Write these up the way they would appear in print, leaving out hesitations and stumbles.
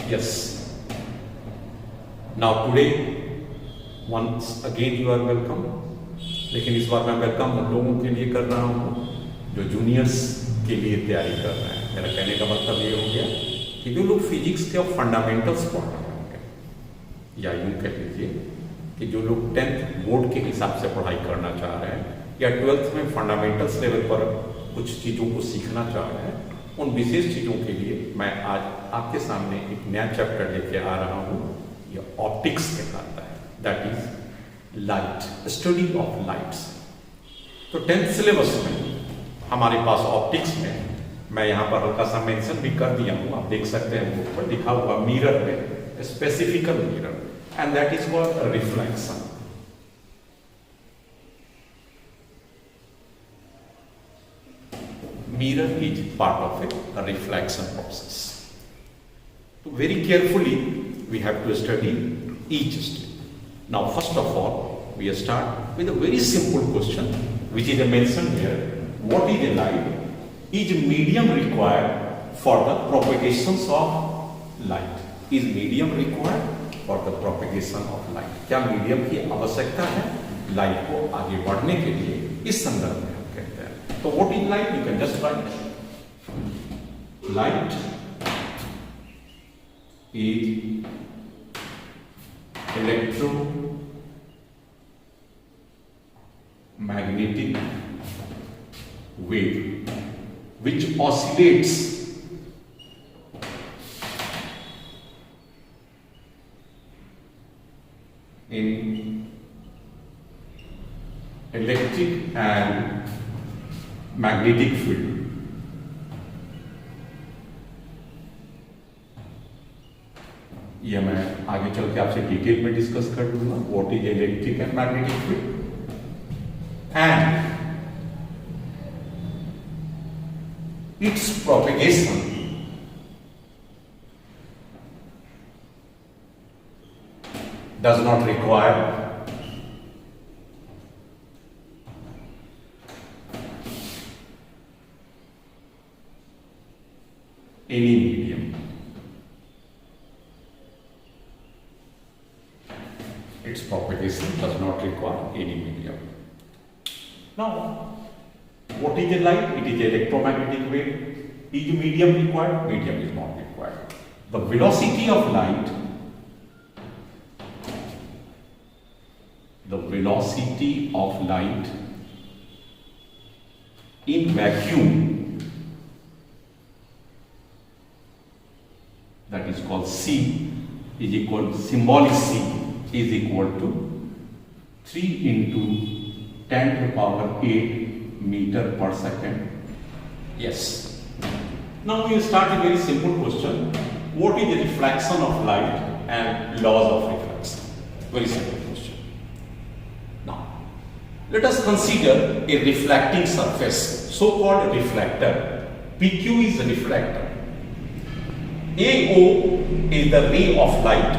Yes. Now today once again you are welcome. लेकिन इस बार मैं वेलकम उन लोगों के लिए कर रहा हूँ जो जूनियर्स के लिए तैयारी कर रहे हैं। मेरा कहने का मतलब ये हो गया कि जो लोग फिजिक्स के फंडामेंटल्स पढ़ रहे होंगे, या यूँ कह लीजिए कि जो लोग 10th बोर्ड के हिसाब से पढ़ाई करना चाह रहे हैं या 12th में फंडामेंटल्स लेवल पर कुछ चीज़ों को सीखना चाह रहे हैं, उन विशेष चीज़ों के लिए मैं आज आपके सामने एक नया चैप्टर लेके आ रहा हूँ। ये ऑप्टिक्स कहलाता है, that is light, study of lights. तो 10th सिलेबस में हमारे पास ऑप्टिक्स में मैं यहाँ पर हल्का सा मेंशन भी कर दिया हूँ, आप देख सकते हैं बुक पर लिखा हुआ मिरर में, specifically mirror, and that is called reflection. Mirror is part of a reflection process. So very carefully we have to study each step. Now first of all we start with a very simple question which is mentioned here. What is a light? Is medium required for the propagations of light? Is medium required for the propagation of light? क्या medium की आवश्यकता है light को आगे बढ़ने के लिए? इस संदर्भ में So what is light? You can just write. Light is electromagnetic wave which oscillates in electric and magnetic field. यह मैं आगे चल के आपसे डिटेल में डिस्कस कर लूंगा, what is electric and magnetic field and it's propagation does not require any medium. Its propagation does not require any medium. Now, what is a light? It is electromagnetic wave. Is medium required? Medium is not required. The velocity of light, in vacuum, that is called c, is equal to symbolic c is equal to 3 into 10 to the power 8 meter per second. Yes. Now we start a very simple question. What is the reflection of light and laws of reflection? Very simple question. Now let us consider a reflecting surface, so called reflector. PQ is a reflector. AO is the ray of light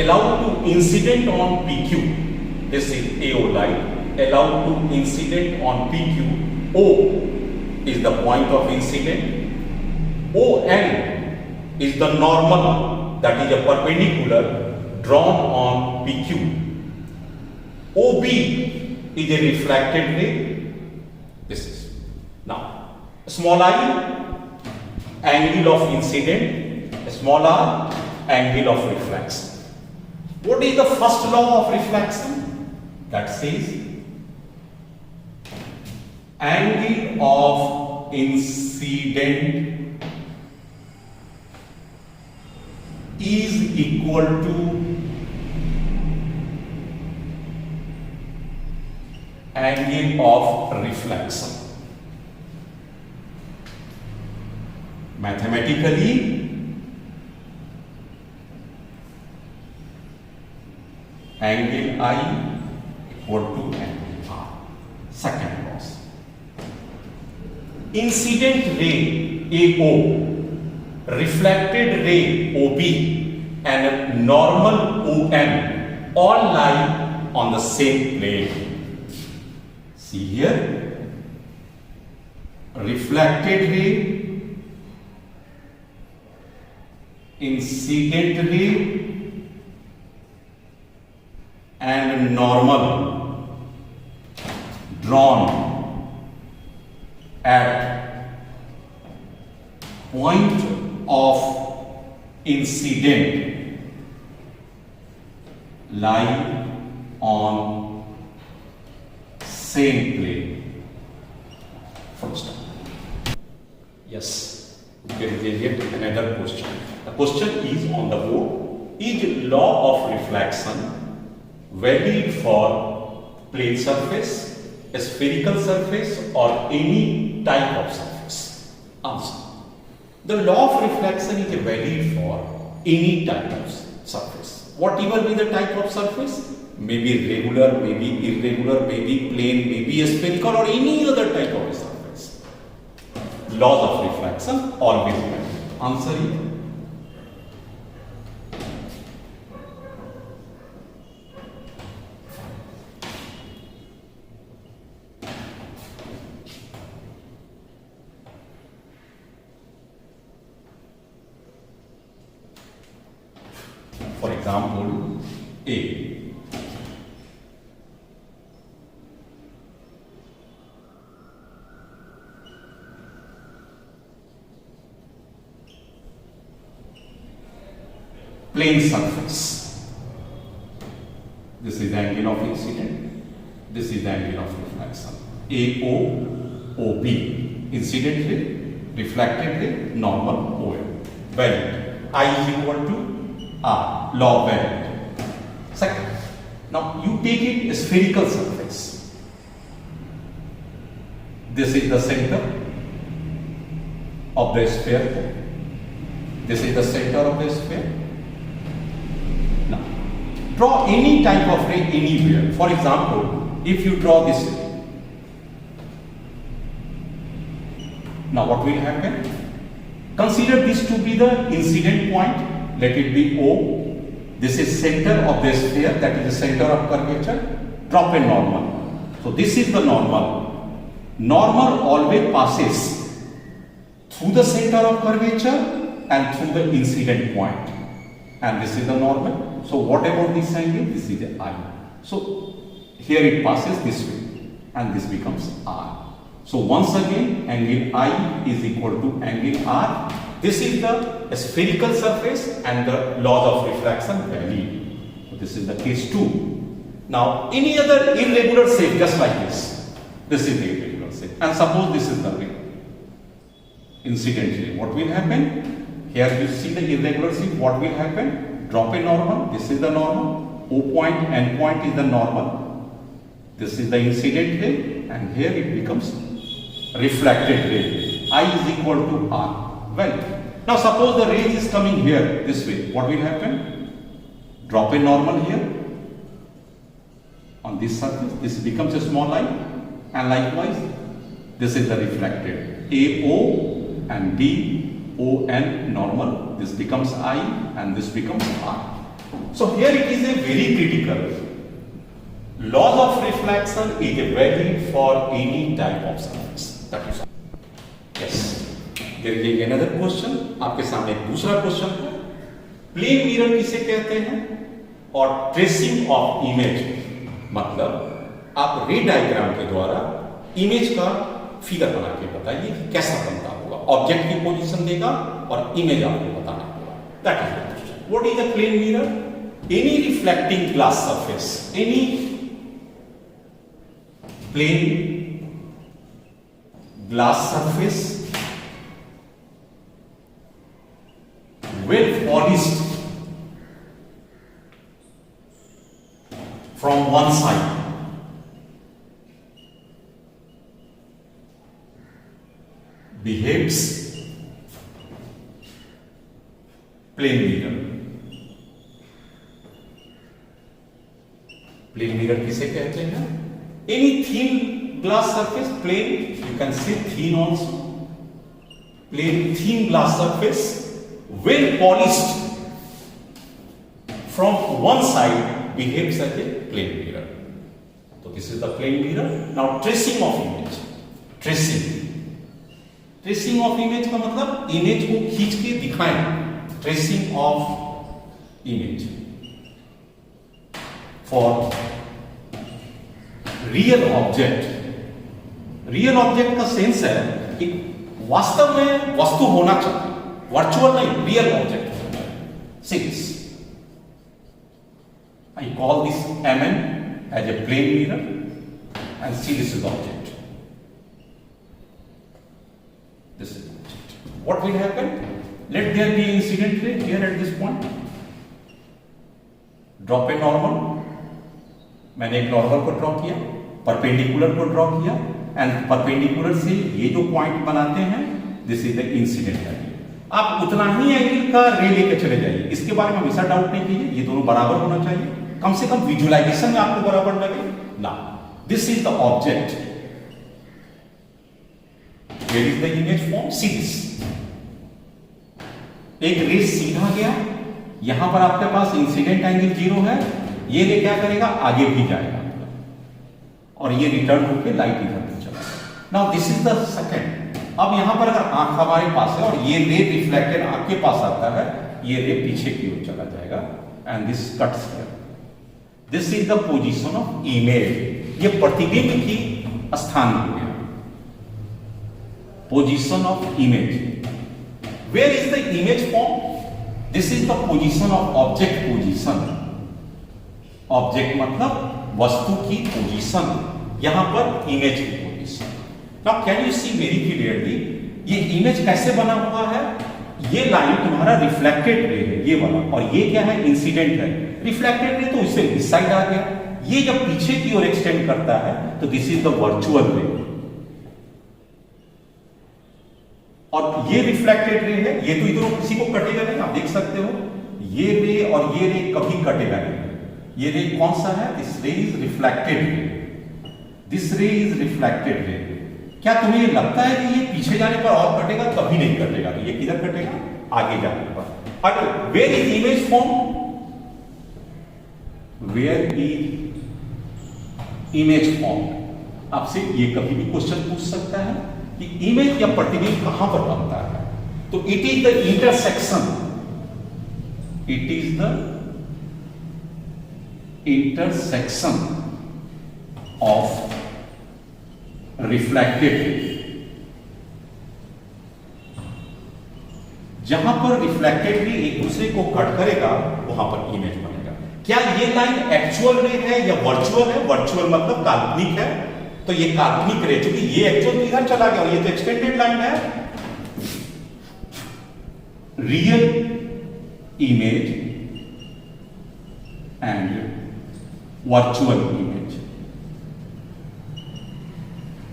allowed to incident on PQ. This is AO light allowed to incident on PQ. O is the point of incident. ON is the normal, that is a perpendicular drawn on PQ. OB is a refracted ray. This is now small I, angle of incident, small r, angle of reflection. What is the first law of reflection? That says angle of incident is equal to angle of reflection. Mathematically, angle I equal to angle R. Second law. Incident ray AO, reflected ray OB, and normal OM all lie on the same plane. See here, reflected ray incident ray and normal drawn at point of incident lie on same plane. Full stop. Yes, there is yet another question. The question is on the board. Is law of reflection valid for plane surface, a spherical surface, or any type of surface? Answer. The law of reflection is valid for any type of surface. Whatever be the type of surface, maybe regular, maybe irregular, maybe plane, maybe a spherical, or any other type of surface. Laws of reflection always valid. Answer is for example, A. Plane surface. This is the angle of incident. This is the angle of reflection. AO, OB. Incident ray, reflected ray, normal OM. Valid. I is equal to R, law of valid. Second, now you take it a spherical surface. This is the center of the sphere. This is the center of the sphere. Now, draw any type of ray anywhere. For example, if you draw this ray, now what will happen? Consider this to be the incident point. Let it be O. This is center of the sphere, that is the center of curvature. Drop a normal. So this is the normal. Normal always passes through the center of curvature and through the incident point. And this is the normal. So what about this angle? This is the I. So here it passes this way and this becomes R. So once again, angle I is equal to angle R. This is the spherical surface and the laws of refraction valid. So this is the case 2. Now any other irregular shape just like this. This is the irregular shape. And suppose this is the ray. Incident ray. What will happen? Here you see the irregular shape. What will happen? Drop a normal. This is the normal. O point, N point is the normal. This is the incident ray. And here it becomes reflected ray. I is equal to R. Well, now suppose the ray is coming here this way. What will happen? Drop a normal here on this surface. This becomes a small line, and likewise this is the reflected AO and BON normal. This becomes I and this becomes R. So here it is a very critical. Laws of reflection is valid for any type of surface. That is all. Yes. देखिए another question, आपके सामने एक दूसरा question है. Plane mirror किसे कहते हैं और ट्रेसिंग ऑफ इमेज, मतलब आप रे डायग्राम के द्वारा इमेज का फिगर बना के बताइए कि कैसा बनता होगा. ऑब्जेक्ट की पोजीशन देगा और इमेज आपको बताना होगा. That is the question. What is the plane mirror? Any reflecting glass surface, any plane glass surface well polished from one side behaves plane mirror. Plane mirror किसे कहते हैं? Any thin glass surface, plane, you can say thin also. Plane thin glass surface well polished from one side behaves as a plane mirror. So this is the plane mirror. Now tracing of image. Tracing of image का मतलब image को खींच के दिखाएं. Tracing of image for real object. Real object का sense है कि वास्तव में वस्तु होना चाहिए, वर्चुअल नहीं, real object. Since I call this Mn as a plane mirror and see this is the object. This is the object. What will happen? Let there be incident ray here at this point. Drop a normal. मैंने एक normal को draw किया, perpendicular को draw किया and perpendicular से ये जो point बनाते हैं this is the incident angle. आप उतना ही एंगल का रे लेके चले जाइए, इसके बारे में हमेशा डाउट नहीं कीजिए, ये दोनों बराबर होना चाहिए, कम से कम विजुअलाइजेशन में आपको बराबर लगे ना। This is the object, where is the image form, see this. एक रे सीधा गया, यहां पर आपके पास इंसिडेंट एंगल 0 है, ये रे क्या करेगा, आगे भी जाएगा और ये रिटर्न होकर लाइट इधर पे चला। Now this is the second. अब यहां पर अगर आंख हमारे पास है और ये रे रिफ्लेक्टेड आंख के पास आता है, ये रे पीछे की ओर चला जाएगा and this cuts here. This is the position of image. ये प्रतिबिंब की स्थान हो गया, position of image. Where is the image form? This is the position of object position. Object मतलब वस्तु की पोजीशन, यहां पर इमेज की position. Now can you see very clearly ये इमेज कैसे बना हुआ है? ये लाइन तुम्हारा रिफ्लेक्टेड रे है, ये वाला, और ये क्या है, इंसिडेंट है। रिफ्लेक्टेड रे तो इससे इस साइड आ गया, ये जब पीछे की ओर एक्सटेंड करता है तो दिस इज द वर्चुअल रे, और ये रिफ्लेक्टेड रे है, ये तो इधर किसी को कटेगा नहीं, आप देख सकते हो ये रे और ये रे कभी कटेगा नहीं। ये रे कौन सा है? दिस रे इज रिफ्लेक्टेड रे, दिस रे इज रिफ्लेक्टेड रे। क्या तुम्हें ये लगता है कि ये पीछे जाने पर और कटेगा? कभी नहीं कटेगा। ये किधर कटेगा? आगे जाने पर। अगर where is image form? Where is image form? आपसे ये कभी भी क्वेश्चन पूछ सकता है कि इमेज या प्रतिबिंब कहां पर बनता है। तो it is the intersection, it is the intersection of reflected ray. जहां पर रिफ्लेक्टेड रे एक दूसरे को कट करेगा वहां पर इमेज बनेगा। क्या ये लाइन एक्चुअल रे है या वर्चुअल है? वर्चुअल मतलब काल्पनिक है, तो ये काल्पनिक रे, क्योंकि ये एक्चुअल इधर चला गया और ये तो एक्सटेंडेड लाइन है। Real image and virtual image.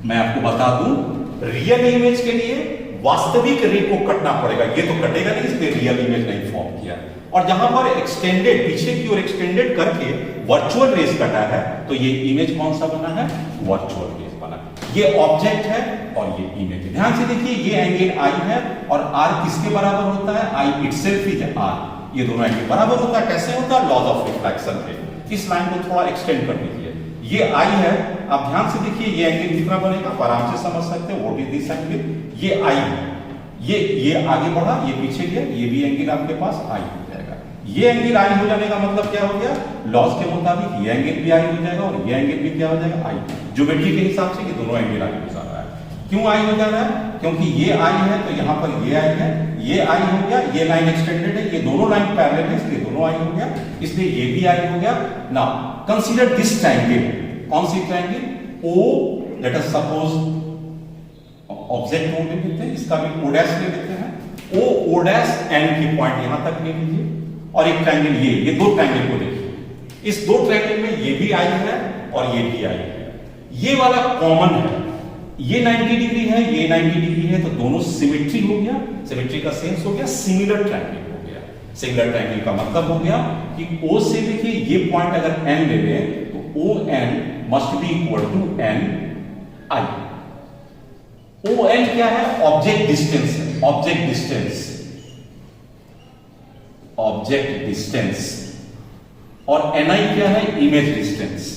मैं आपको बता दूं, रियल इमेज के लिए वास्तविक रे को कटना पड़ेगा, ये तो कटेगा नहीं, इसलिए रियल इमेज नहीं फॉर्म किया। और जहां पर एक्सटेंडेड, पीछे की ओर एक्सटेंडेड करके वर्चुअल रेस कटा है, तो ये इमेज कौन सा बना है? वर्चुअल रेस बना। ये ऑब्जेक्ट है और ये इमेज है। ध्यान से देखिए, ये एंगल आई है और आर किसके बराबर होता है? आई इटसेल्फ इज आर। ये दोनों एंगल बराबर होता है। कैसे होता है? लॉज ऑफ रिफ्लेक्शन है। इस लाइन को थोड़ा एक्सटेंड कर दीजिए, ये आई है। आप ध्यान से देखिए, ये एंगल कितना बनेगा, आप आराम से समझ सकते हैं। What is this angle? ये आई है, ये आगे बढ़ा, ये पीछे गया, ये भी एंगल आपके पास आई हो जाएगा। ये एंगल आई हो जाने का मतलब क्या हो गया? लॉज के मुताबिक ये एंगल भी आई हो जाएगा और ये एंगल भी क्या हो जाएगा? आई। ज्योमेट्री के हिसाब से ये दोनों एंगल आई हो जा रहा है। क्यों आई हो जा रहा है? क्योंकि ये आई है तो यहां पर ये आई है, ये आई हो गया, ये लाइन एक्सटेंडेड है, ये दोनों लाइन पैरेलल है, इसलिए दोनों आई हो गया, इसलिए ये भी आई हो गया। Now consider this triangle. कौन सी triangle? O, let us suppose object O ले लेते हैं, इसका भी ओ डैश ले लेते हैं। ओ डैश एन की पॉइंट यहां तक ले लीजिए, और एक ट्रायंगल ये दो ट्रायंगल को देखिए। इस दो ट्रायंगल में ये भी आई है और ये भी आई है। ये वाला कॉमन है, ये 90 डिग्री है, ये 90 डिग्री है, तो दोनों सिमेट्री हो गया। सिमेट्री का सेंस हो गया सिमिलर ट्रायंगल हो गया। सिमिलर ट्रायंगल का मतलब हो गया कि O से देखिए ये पॉइंट अगर N ले लें तो ON must be equal to N I। ON क्या है? ऑब्जेक्ट डिस्टेंस है, ऑब्जेक्ट डिस्टेंस, ऑब्जेक्ट डिस्टेंस। और Ni क्या है? Image distance.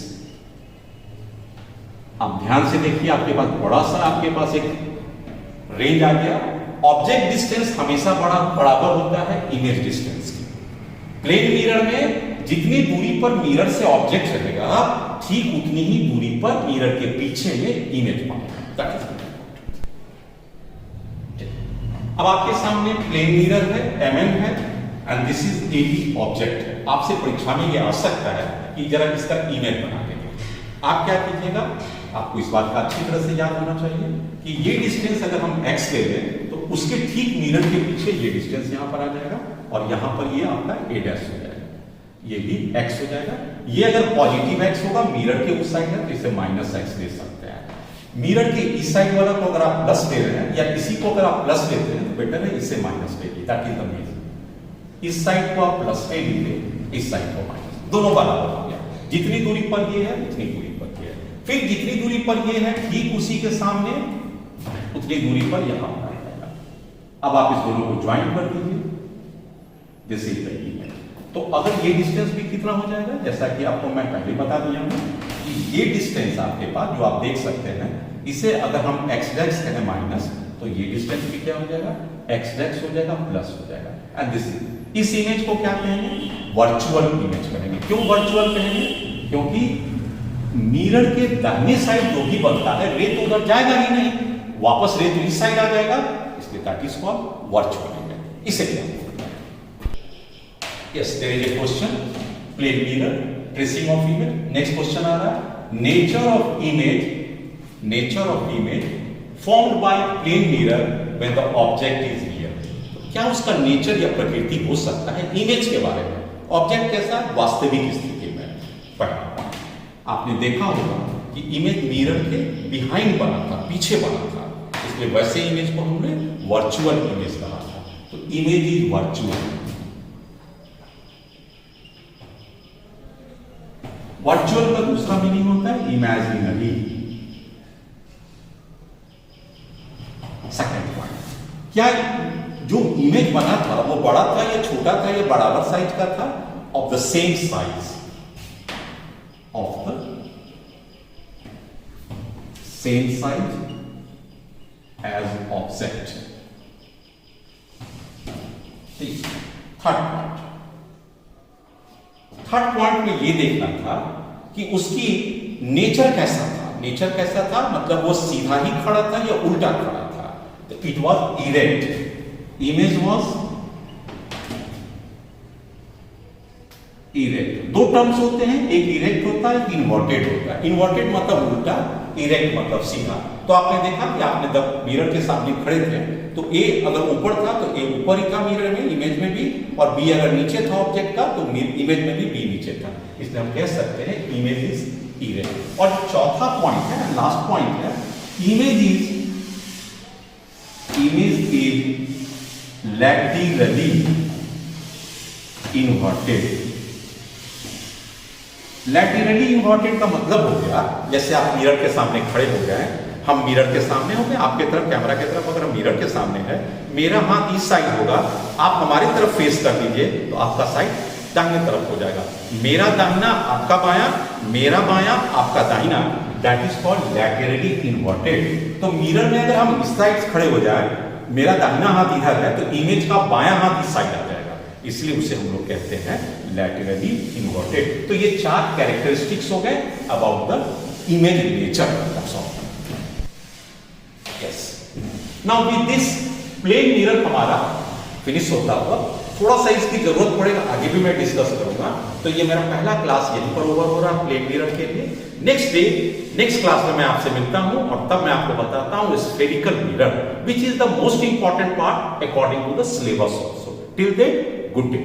आप ध्यान से देखिए, आपके पास बड़ा सा आपके पास एक रेंज आ गया, ऑब्जेक्ट डिस्टेंस हमेशा बराबर होता है इमेज डिस्टेंस की। प्लेन मिरर में जितनी दूरी पर मिरर से ऑब्जेक्ट रहेगा ठीक उतनी ही दूरी पर मिरर के पीछे में इमेज पाएगा। अब आपके सामने प्लेन मिरर है, mm है, and this is AB object है। आपसे परीक्षा में यह आ सकता है कि जरा इसका इमेज बना के देखिए। आप क्या कीजिएगा, आपको इस बात का अच्छी तरह से याद होना चाहिए कि ये डिस्टेंस अगर हम x ले लें तो उसके ठीक मिरर के पीछे ये डिस्टेंस यहां पर आ जाएगा और यहां पर ये आपका a' हो जाएगा, ये भी x हो जाएगा। ये अगर पॉजिटिव x होगा, मिरर के उस साइड है तो इसे -x ले सकते हैं। मिरर के इस साइड वाला को अगर आप प्लस ले रहे हैं या इसी को अगर आप प्लस लेते हैं तो बेटर है इससे माइनस लेंगे, दैट इज द मीन। इस साइड को आप प्लस पे लीजिए, इस साइड को माइनस, दोनों बराबर हो गया। जितनी दूरी पर ये है उतनी दूरी पर ये है, फिर जितनी दूरी पर ये है ठीक उसी के सामने उतनी दूरी पर यहां पर आएगा। अब आप इस दोनों को ज्वाइन कर दीजिए, जैसे ही है। तो अगर ये डिस्टेंस भी कितना हो जाएगा, जैसा कि आपको मैं पहले बता दिया हूं कि ये डिस्टेंस आपके पास जो आप देख सकते हैं, इसे अगर हम x' कहें माइनस तो ये डिस्टेंस भी क्या हो जाएगा, x' हो जाएगा प्लस हो जाएगा। एंड दिस इस इमेज को क्या कहेंगे, वर्चुअल इमेज कहेंगे। क्यों वर्चुअल कहेंगे, क्योंकि मिरर के दाहिने साइड जो भी बनता है रे तो उधर जाएगा ही नहीं, वापस रे तो इस साइड आ जाएगा, इसलिए that is called virtual image. इसे क्या Yes, there is a question. Plane mirror, tracing of image. Next question आ रहा है, nature of image formed by plane mirror when the object is real. तो क्या उसका नेचर या प्रकृति हो सकता है इमेज के बारे में? ऑब्जेक्ट कैसा वास्तविक स्थिति में पढ़ा, आपने देखा होगा कि इमेज मिरर के बिहाइंड बना था, पीछे बना था, इसलिए वैसे इमेज को हमने वर्चुअल इमेज कहा था। तो इमेज इज वर्चुअल। वर्चुअल का दूसरा मीनिंग होता है इमेजिनरी। सेकंड पॉइंट, क्या जो इमेज बना था वो बड़ा था या छोटा था या बराबर साइज का था? Of the same size, of the same size as object. Third point में ये देखना था कि उसकी नेचर कैसा था। नेचर कैसा था मतलब वो सीधा ही खड़ा था या उल्टा खड़ा था? तो it was erect. Image was erect. दो टर्म्स होते हैं, एक इरेक्ट होता है, एक इन्वर्टेड होता है। इन्वर्टेड मतलब उल्टा, इरेक्ट मतलब सीधा। तो आपने देखा कि आपने जब मिरर के सामने खड़े थे तो ए अगर ऊपर था तो ए ऊपर ही था मिरर में, इमेज में भी, और बी अगर नीचे था ऑब्जेक्ट का तो इमेज में भी बी नीचे था। इसलिए हम कह सकते हैं इमेज इज इरेक्ट। और चौथा पॉइंट है, लास्ट पॉइंट है, image is laterally inverted. Laterally inverted का मतलब हो गया जैसे आप मिरर के सामने खड़े हो गए, हम मिरर के सामने हो गए, आपके तरफ कैमरा की तरफ अगर मिरर के सामने है, मेरा हाथ इस साइड होगा, आप हमारी तरफ फेस कर दीजिए तो आपका साइड दाहिने तरफ हो जाएगा। मेरा दाहिना आपका बायां, मेरा बायां आपका दाहिना, that is called laterally inverted. तो मिरर में अगर हम इस साइड खड़े हो जाए, मेरा दाहिना हाथ इधर है तो इमेज का बायां हाथ इस साइड आ जाएगा, इसलिए उसे हम लोग कहते हैं लैटरली इन्वर्टेड। तो ये चार कैरेक्टरिस्टिक्स हो गए about the image nature of. Yes. Now with this plane mirror हमारा फिनिश होता हुआ, थोड़ा सा इसकी जरूरत पड़ेगा, आगे भी मैं डिस्कस करूंगा। तो ये मेरा पहला क्लास यहीं पर ओवर हो रहा है प्लेन मिरर के लिए। नेक्स्ट क्लास में मैं आपसे मिलता हूं और तब मैं आपको बताता हूं spherical mirror, which is the most important part according to the syllabus also. Till then, good day.